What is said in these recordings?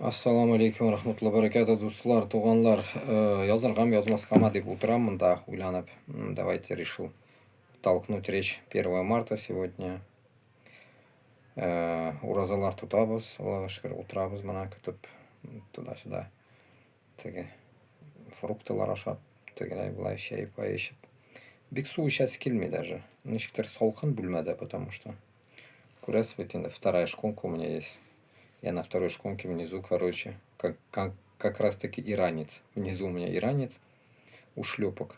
Ассаламу алейкум рахматуллахи баракату, дуслар, туғанлар. Yazарғам, язмасқама деп отырамын да ойланып. Давайте решил толкнуть речь 1 марта сегодня. Уразалар тұтабыз, Аллаға шүкір, отырабыз мына күтіп туда-сюда. Теге фруктылар ашап, тегелай былай шай пай ішіп. Бик су ішәсі келмей даже. Нешіктер салқын бөлмеде, потому что көресіз бе, енді вторая шконка у меня есть. Я на второй шконке внизу, короче, как раз таки иранец. Внизу у меня иранец, ушлепок.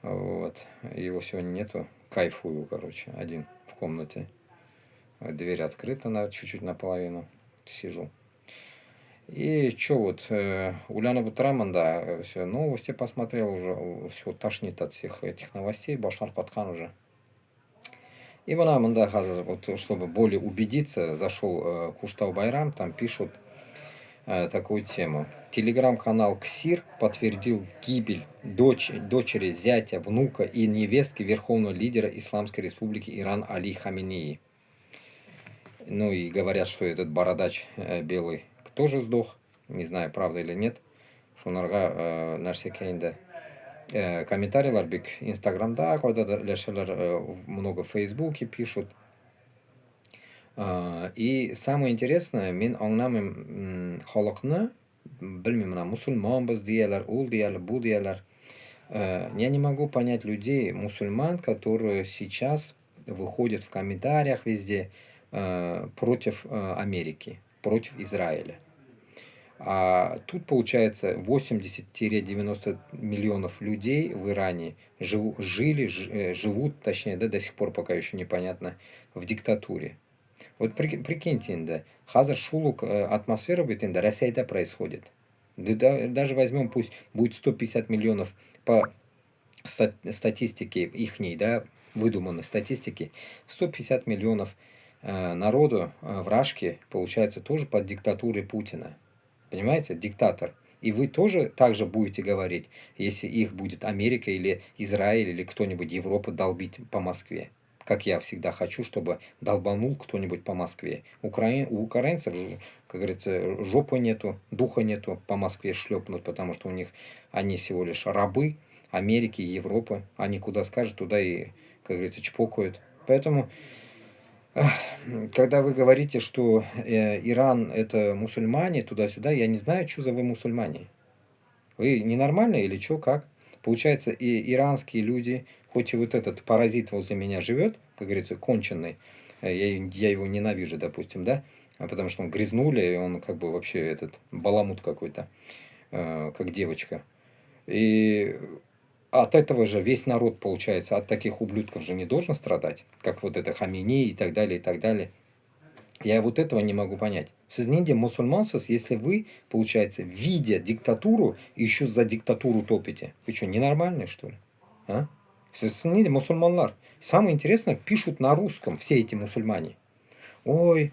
Вот. Его сегодня нету. Кайфую, короче, один в комнате. Дверь открыта чуть-чуть наполовину. Сижу. И что вот, Уляна Бутраман, да, все, новости посмотрел уже, все тошнит от всех этих новостей, Башар Фатхан уже. И вона, вот, чтобы более убедиться, зашел Куштау Байрам, там пишут такую тему. Телеграм-канал КСИР подтвердил гибель дочери, зятя, внука и невестки верховного лидера Исламской республики Иран Али Хаминеи. Ну и говорят, что этот бородач белый тоже сдох. Не знаю, правда или нет. Шунарга нарсекейнде. Комментарийлар бик инстаграмда койда лешелер, много в фейсбуке пишут. И самое интересное, мен аңнамын халыкны, білмеймін, мусульманбыз диялар, ул диялар, бу диялар. Я не могу понять людей, мусульман, которые сейчас выходят в комментариях везде против Америки, против Израиля. А тут, получается, 80-90 миллионов людей в Иране живут, точнее, да, до сих пор пока еще непонятно, в диктатуре. Вот прикиньте, инда, хазар шулук атмосфера будет, инда, Россия происходит. Даже возьмем, пусть будет 150 миллионов по статистике ихней, да, выдуманной статистике, 150 миллионов народу в Рашке, получается, тоже под диктатурой Путина. Понимаете, диктатор. И вы тоже так же будете говорить, если их будет Америка или Израиль или кто-нибудь Европа долбить по Москве. Как я всегда хочу, чтобы долбанул кто-нибудь по Москве. У украинцев, как говорится, жопы нету, духа нету по Москве шлепнуть, потому что у них они всего лишь рабы Америки и Европы. Они куда скажут, туда и, как говорится, чпокают. Поэтому когда вы говорите, что Иран это мусульмане, туда-сюда, я не знаю, что за вы мусульмане. Вы ненормальные или что, как? Получается, и иранские люди, хоть и вот этот паразит возле меня живет, как говорится, конченый, я его ненавижу, допустим, да, потому что он грязнули, и он как бы вообще этот баламут какой-то, как девочка. И от этого же весь народ, получается, от таких ублюдков же не должен страдать, как вот это Хамини и так далее, и так далее. Я вот этого не могу понять. Сознание мусульманцев, если вы, получается, видя диктатуру, еще за диктатуру топите. Вы что, ненормальные, что ли? А? Сознание мусульманлар. Самое интересное, пишут на русском все эти мусульмане. Ой,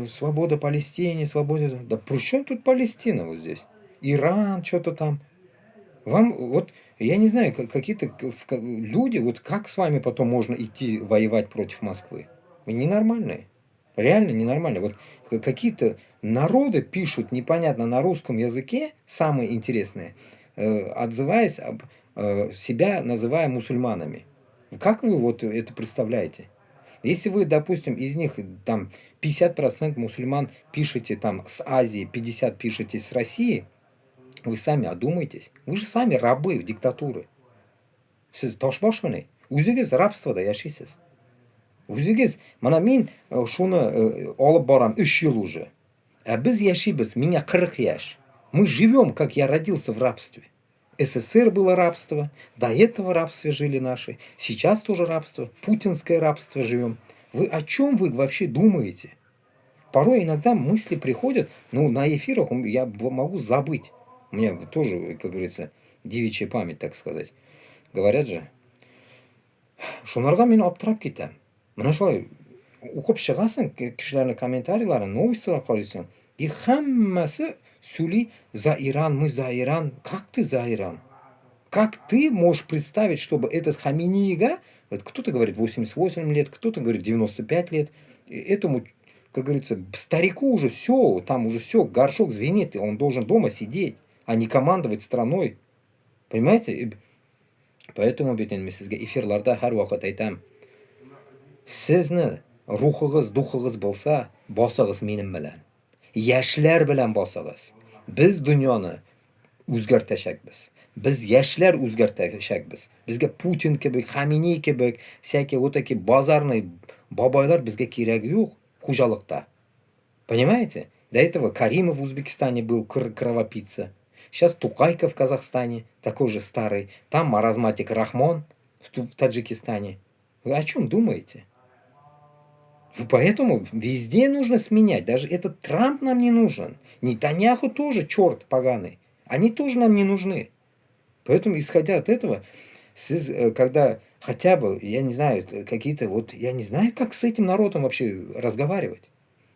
свобода Палестине, свобода... Да при чем тут Палестина вот здесь? Иран, что-то там. Вам вот, я не знаю, какие-то люди, вот как с вами потом можно идти воевать против Москвы? Вы ненормальные. Реально ненормальные. Вот какие-то народы пишут непонятно на русском языке, самые интересные, отзываясь об себя, называя мусульманами. Как вы вот это представляете? Если вы, допустим, из них там 50% мусульман пишете там с Азии, 50% пишете с России, вы сами одумайтесь. Вы же сами рабы в диктатуре. Siz toshboshmini. O'zingiz рабствоda yashaysiz. O'zingiz, mana men shuni olib boram 3 yil уже. А biz yashaymiz, меня 40 yash. Мы живем, как я родился в рабстве. СССР было рабство, до этого рабстве жили наши, сейчас тоже рабство, путинское рабство живем. Вы о чем вы вообще думаете? Порой иногда мысли приходят, ну, на эфирах я могу забыть. У меня тоже, как говорится, девичья память, так сказать. Говорят же. Шунарга мен аптырап кетем. Мына шулай оқып шығасың, кішілердің комментарийларын, новостьлар қарайсың, и хаммасы сөйлей за Иран, мы за Иран. Как ты за Иран? Как ты можешь представить, чтобы этот Хаминеига, кто-то говорит 88 лет, кто-то говорит 95 лет, этому как говорится, старику уже все, там уже все, горшок звенит, и он должен дома сидеть, а не командовать страной. Понимаете? Поэтому бетен мен сізге эфирларда һәр вакыт айтам. Сізні рухыгыз, духыгыз болса, басыгыз минем белән. Яшьләр белән басыгыз. Без дөньяны үзгәртәчәкбез. Без яшьләр үзгәртәчәкбез. Безгә Путин кебек, Хамини кебек, всякие вот такие базарные бабайлар безгә кирәк юк хуҗалыкта. Понимаете? До этого Каримов в Узбекистане был, кровопийца. Сейчас Тукайка в Казахстане, такой же старый. Там маразматик Рахмон в Таджикистане. Вы о чем думаете? Поэтому везде нужно сменять. Даже этот Трамп нам не нужен. Нетаньяху тоже черт поганый. Они тоже нам не нужны. Поэтому, исходя от этого, когда хотя бы, я не знаю, какие-то вот, я не знаю, как с этим народом вообще разговаривать.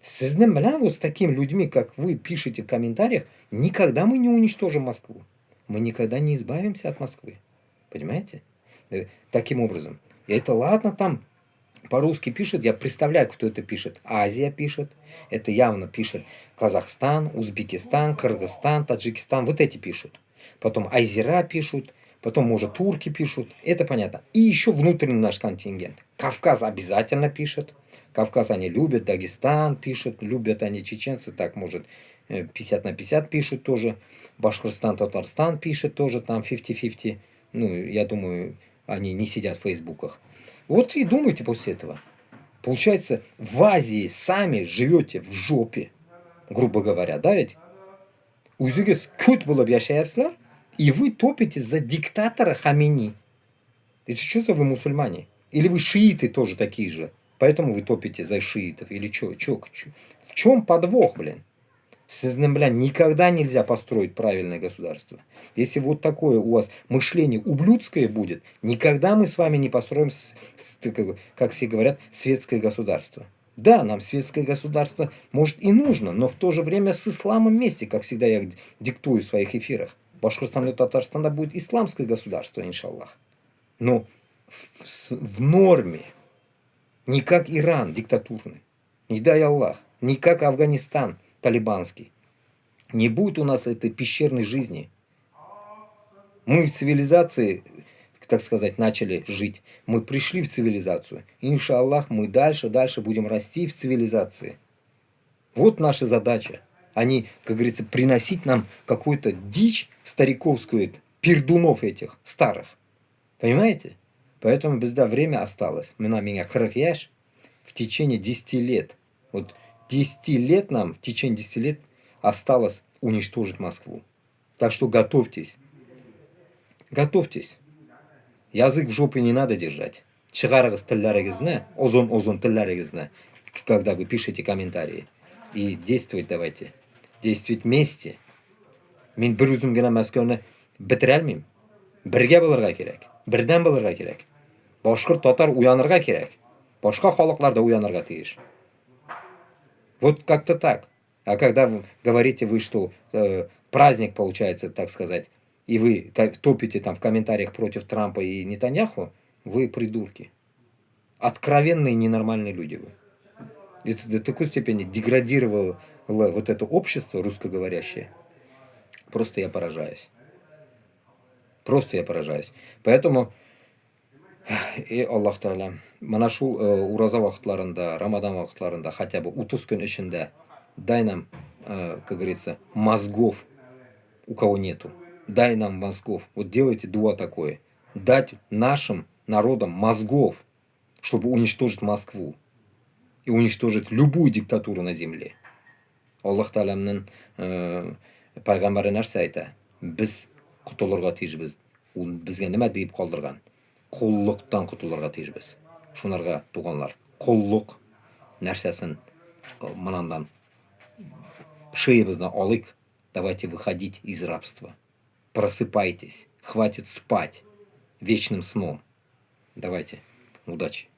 Вот с такими людьми, как вы пишете в комментариях, никогда мы не уничтожим Москву. Мы никогда не избавимся от Москвы. Понимаете? Таким образом. И это ладно там по-русски пишет, я представляю, кто это пишет. Азия пишет. Это явно пишет Казахстан, Узбекистан, Кыргызстан, Таджикистан. Вот эти пишут. Потом Айзера пишут. Потом, может, турки пишут. Это понятно. И еще внутренний наш контингент. Кавказ обязательно пишет. Кавказ они любят, Дагестан пишет, любят они чеченцы, так может 50 на 50 пишут тоже. Башкортостан, Татарстан пишет тоже, там 50-50. Ну, я думаю, они не сидят в фейсбуках. Вот и думайте после этого. Получается, в Азии сами живете в жопе, грубо говоря, да ведь? Үзігіз күт болып яшайапсызлар, и вы топите за диктатора Хамини. Это что за вы мусульмане? Или вы шииты тоже такие же? Поэтому вы топите за шиитов. Или что? В чем подвох, блин? Никогда нельзя построить правильное государство. Если вот такое у вас мышление ублюдское будет, никогда мы с вами не построим, как все говорят, светское государство. Да, нам светское государство может и нужно, но в то же время с исламом вместе, как всегда я диктую в своих эфирах. Башкортостан и Татарстан будет исламское государство, иншаллах. Но в норме. Не как Иран диктатурный, не дай Аллах, не как Афганистан талибанский. Не будет у нас этой пещерной жизни. Мы в цивилизации, так сказать, начали жить. Мы пришли в цивилизацию. Иншаллах, мы дальше будем расти в цивилизации. Вот наша задача. А не, как говорится, приносить нам какую-то дичь стариковскую, пердунов этих старых. Понимаете? Поэтому безда время осталось. Меня 40 яш в течение 10 лет. Вот 10 лет нам, в течение 10 лет осталось уничтожить Москву. Так что готовьтесь. Готовьтесь. Язык в жопе не надо держать. Чыгарыгыз тилләрегезне, озон тилләрегезне, когда вы пишете комментарии. И действовать давайте. Действовать вместе. Мен бір үзім генә Мәскәүне бетерә алмыйм. Бергә булырга кирәк. Бердән булырга кирәк. Башкорт, татар уянырга кирәк. Башка халыклар да уянырга тиеш. Вот как-то так. А когда вы говорите, что праздник получается, так сказать, и вы топите там в комментариях против Трампа и Нетаньяху, вы придурки. Откровенные ненормальные люди вы. Это до такой степени деградировало вот это общество русскоговорящее. Просто я поражаюсь. Поэтому и Аллах Тааля мына шул ураза вакытларында, Рамадан вакытларында хотя бы 30 көн эчендә дай нам, как говорится, мозгов, у кого нету. Дай нам мозгов. Вот делайте дуа такое. Дать нашим народам мозгов, чтобы уничтожить Москву. И уничтожить любую диктатуру на земле. Аллах Тааламның пайгамбары нәрсә әйтә? Без кутылырга тиешбез. Ул безгә нимә дип калдырган? Құллықтан құтылырға тиешбез. Шунарға туганлар. Құллық нәрсәсен мынандан шеебыздан алыйк. Давайте выходить из рабства. Просыпайтесь. Хватит спать вечным сном. Давайте. Удачи.